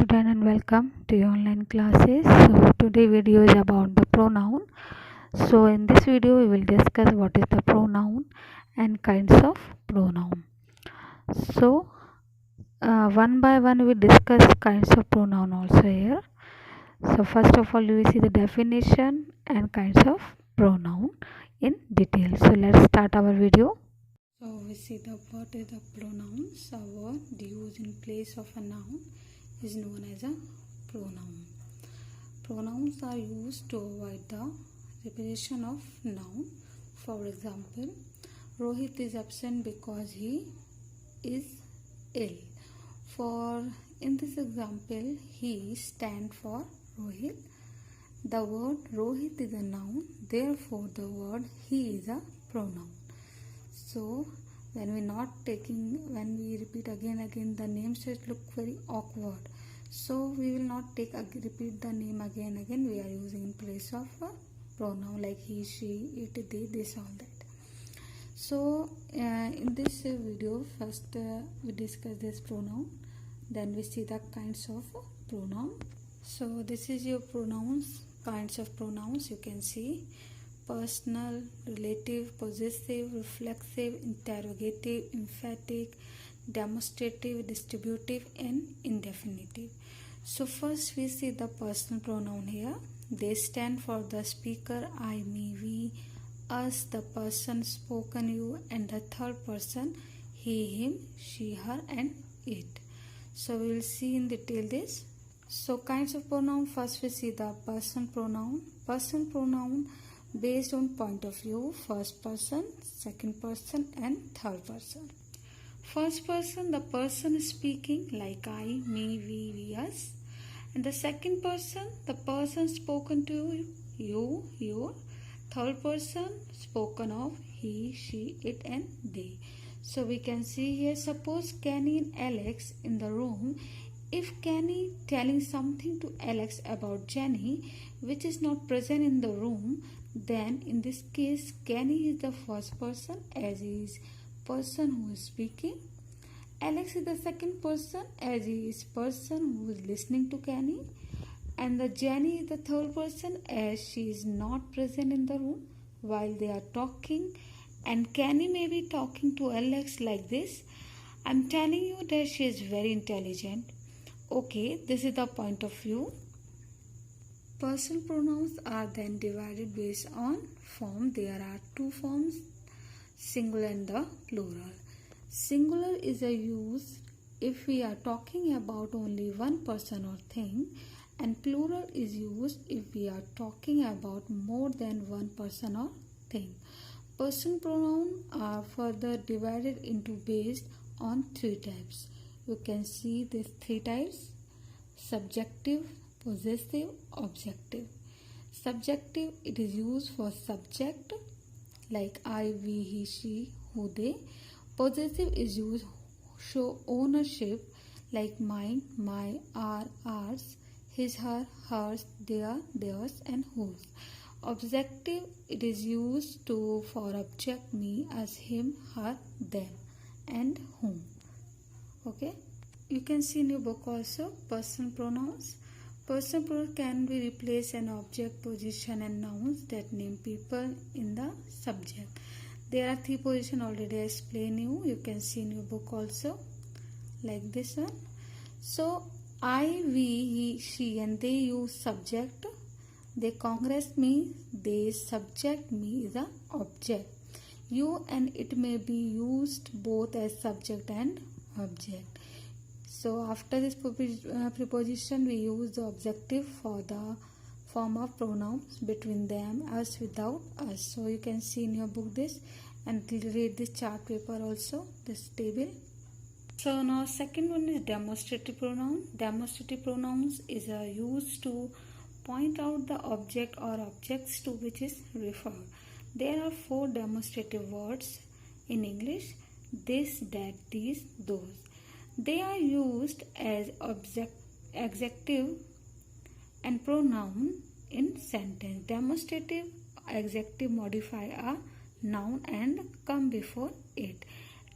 student and welcome to your online classes. So today video is about the pronoun. So in this video we will discuss what is the pronoun and kinds of pronoun. So one by one we discuss kinds of pronoun also here. So first of all we will see the definition and kinds of pronoun in detail. So let's start our video. So we see the what is the pronouns. A word used in place of a noun is known as a pronoun. Pronouns are used to avoid the repetition of noun. For example, Rohit is absent because he is ill. For in this example, he stands for Rohit. The word Rohit is a noun, therefore the word he is a pronoun. So when we repeat again the name should look very awkward. So we will not repeat the name again. We are using in place of a pronoun like he, she, it, they, this, all that. So in this video, first we discuss this pronoun, then we see the kinds of pronoun. So this is your pronouns, kinds of pronouns. You can see personal, relative, possessive, reflexive, interrogative, emphatic, demonstrative, distributive, and indefinitive. So first we see the personal pronoun here. They stand for the speaker, I, me, we, us, the person spoken, you, and the third person, he, him, she, her, and it. So we will see in detail this. So kinds of pronoun, first we see the personal pronoun. Personal pronoun based on point of view, first person, second person, and third person. First person, the person speaking like I, me, we, us. And the second person, the person spoken to, you, your. Third person, spoken of, he, she, it, and they. So we can see here, suppose Kenny and Alex in the room. If Kenny telling something to Alex about Jenny, which is not present in the room, then in this case Kenny is the first person as he is person who is speaking. Alex is the second person as he is person who is listening to Kenny. And the Jenny is the third person as she is not present in the room while they are talking. And Kenny may be talking to Alex like this. I'm telling you that she is very intelligent. Okay, this is the point of view. Personal pronouns are then divided based on form. There are two forms, singular and the plural. Singular is a use if we are talking about only one person or thing, and plural is used if we are talking about more than one person or thing. Personal pronouns are further divided into based on three types. You can see these three types: subjective, possessive, objective. Subjective, it is used for subject like I, we, he, she, who, they. Possessive is used to show ownership like mine, my, our, ours, his, her, hers, their, theirs, and whose. Objective, it is used for object me as him, her, them, and whom. Okay. You can see in your book also personal pronouns. Personal pronoun can be replace an object, position, and nouns that name people in the subject. There are three positions already I explained you. You can see in your book also like this one. So I, we, he, she, and they use subject. They congress me. They subject me is the object. You and it may be used both as subject and object. So after this preposition, we use the objective for the form of pronouns between them, us, without us. So you can see in your book this and read this chart paper also, this table. So now second one is demonstrative pronoun. Demonstrative pronouns is used to point out the object or objects to which is referred. There are four demonstrative words in English: this, that, these, those. They are used as adjective and pronoun in sentence. Demonstrative adjective modify a noun and come before it.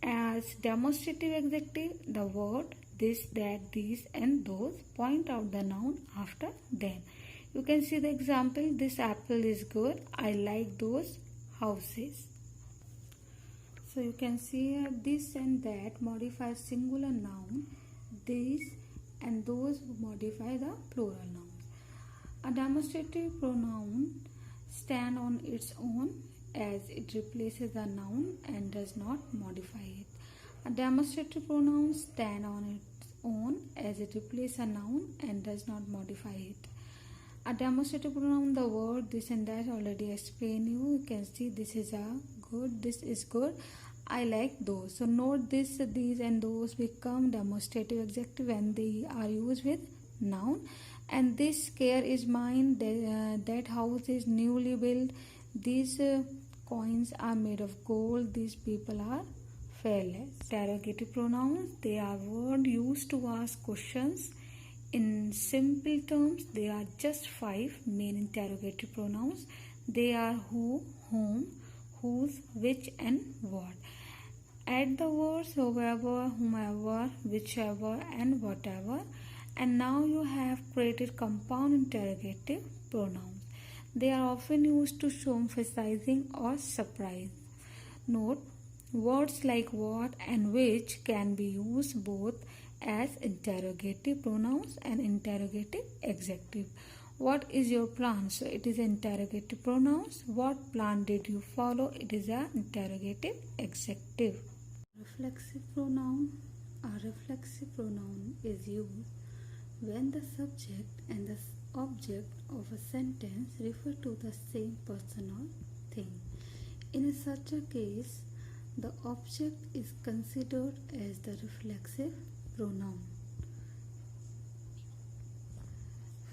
As demonstrative adjective, the word, this, that, these and those. Point out the noun after them. You can see the example. This apple is good. I like those houses. So you can see here this and that modify singular noun. These and those modify the plural nouns. A demonstrative pronoun stands on its own as it replaces a noun and does not modify it. A demonstrative pronoun stands on its own as it replaces a noun and does not modify it. A demonstrative pronoun, the word this and that already explained you. You can see this is a good, this is good, I like those. So note this, these and those become demonstrative adjective when they are used with noun. And this care is mine, that house is newly built, these coins are made of gold, these people are fearless. Interrogative pronouns, they are words used to ask questions. In simple terms, there are just 5 main interrogative pronouns. They are who, whom, whose, which and what. Add the words however, whomever, whichever and whatever. And now you have created compound interrogative pronouns. They are often used to show emphasizing or surprise. Note, words like what and which can be used both as interrogative pronouns and interrogative adjective. What is your plan? So it is interrogative pronouns. What plan did you follow? It is an interrogative adjective. Reflexive pronoun. A reflexive pronoun is used when the subject and the object of a sentence refer to the same person or thing. In such a case, the object is considered as the reflexive pronoun.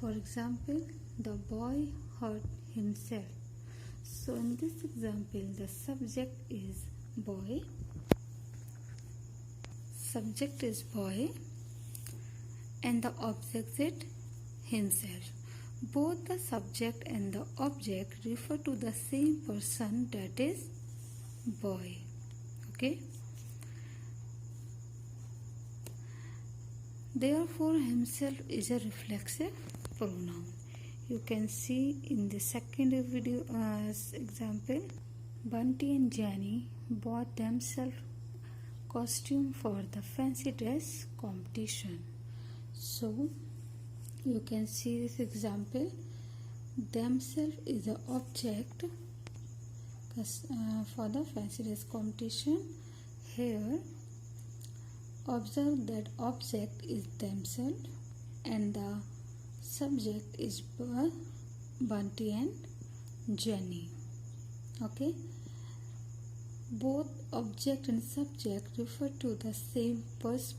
For example, the boy hurt himself. So in this example, the subject is boy. Subject is boy and the object is himself. Both the subject and the object refer to the same person, that is boy. Okay. Therefore, himself is a reflexive pronoun. You can see in the second video example, Bunty and Jenny bought themselves costume for the fancy dress competition. So you can see this example. Themselves is the object for the fancy dress competition. Here, observe that object is themselves and the subject is Bunty and Jenny. Okay. Both object and subject refer to the same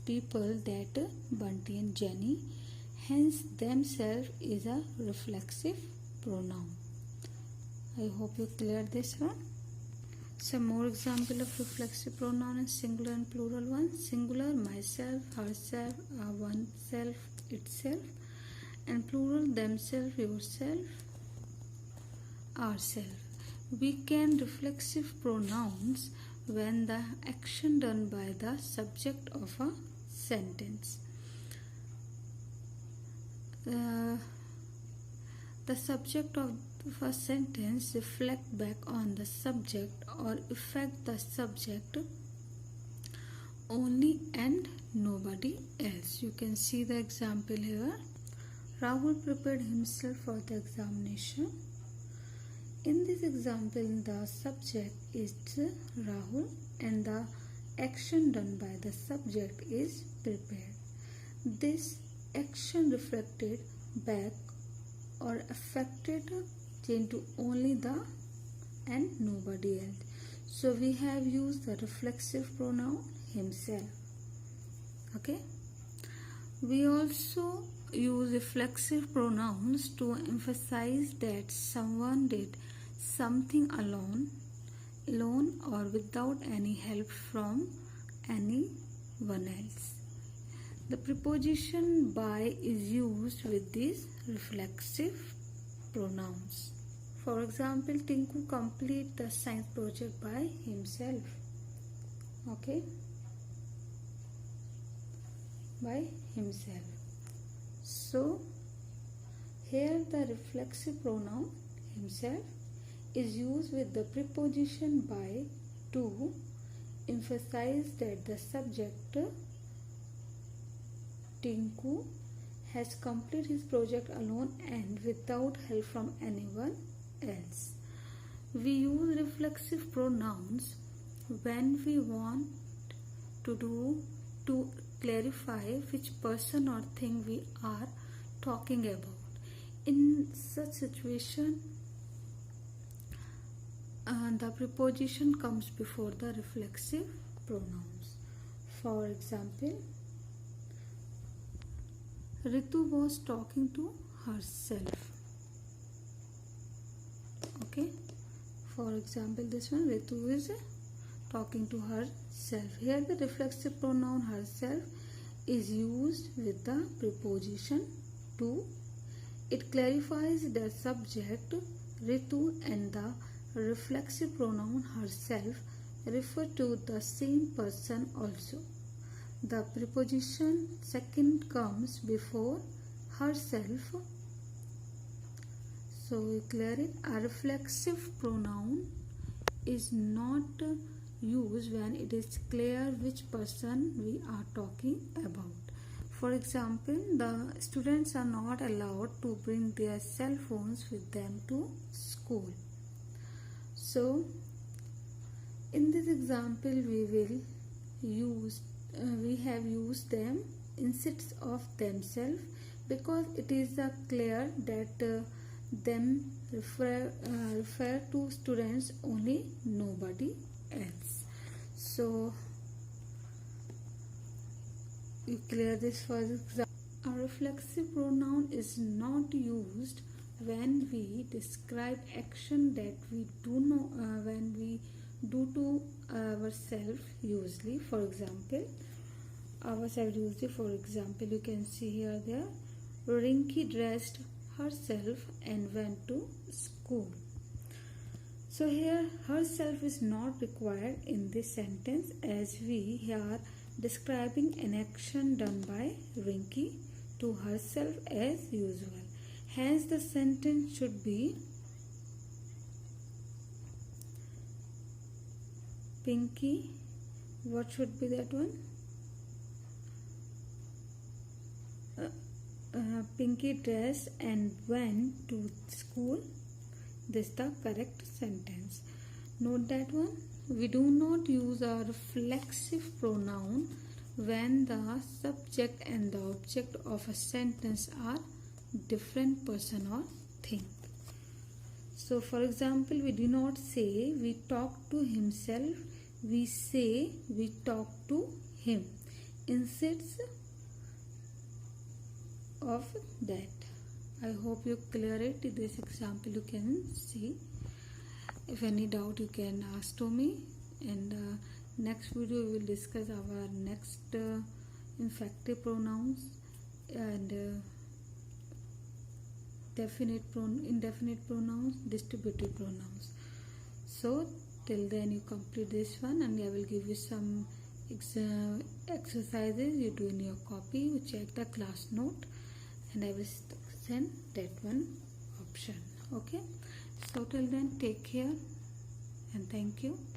people, that Bunty and Jenny. Hence, themselves is a reflexive pronoun. I hope you cleared this one. Some more example of reflexive pronoun in singular and plural one. Singular, myself, herself, oneself, itself. And plural, themselves, yourself, ourself. We can reflexive pronouns when the action done by the subject of a sentence. The subject of a sentence reflect back on the subject or affect the subject only and nobody else. You can see the example here. Rahul prepared himself for the examination. In this example, the subject is Rahul and the action done by the subject is prepared. This action reflected back or affected into only the and nobody else. So we have used the reflexive pronoun himself. Okay. We also use reflexive pronouns to emphasize that someone did something alone or without any help from anyone else. The preposition by is used with these reflexive pronouns. For example, Tinku complete the science project by himself. Okay. by himself. So here the reflexive pronoun himself is used with the preposition by to emphasize that the subject Tinku has completed his project alone and without help from anyone else. We use reflexive pronouns when we want to clarify which person or thing we are talking about. In such situation, the preposition comes before the reflexive pronouns. For example, Ritu was talking to herself. Okay. For example, this one, Ritu is talking to herself. Here the reflexive pronoun herself is used with the preposition to. It clarifies the subject Ritu and the reflexive pronoun herself refer to the same person also. The preposition second comes before herself. So we clear it. A reflexive pronoun is not used when it is clear which person we are talking about. For example, the students are not allowed to bring their cell phones with them to school. So in this example we have used them instead of themselves because it is clear that them refer to students only, nobody else. So you clear this. For example, a reflexive pronoun is not used when we describe action that we do know when we do to ourselves usually. For example, you can see here there, Rinki dressed herself and went to school. So here herself is not required in this sentence as we are describing an action done by Rinki to herself as usual. Hence the sentence should be Pinky, what should be that one? Pinky dressed and went to school. This is the correct sentence. Note that one. We do not use a reflexive pronoun when the subject and the object of a sentence are different person or thing. So for example, we do not say we talk to himself, we say we talk to him instead of that. I hope you clear it. This example you can see. If any doubt you can ask to me, and next video we will discuss our next inflective pronouns and indefinite pronouns, distributive pronouns. So till then you complete this one and I will give you some exercises you do in your copy. You check the class note and I will send that one option. Okay, so till then take care and thank you.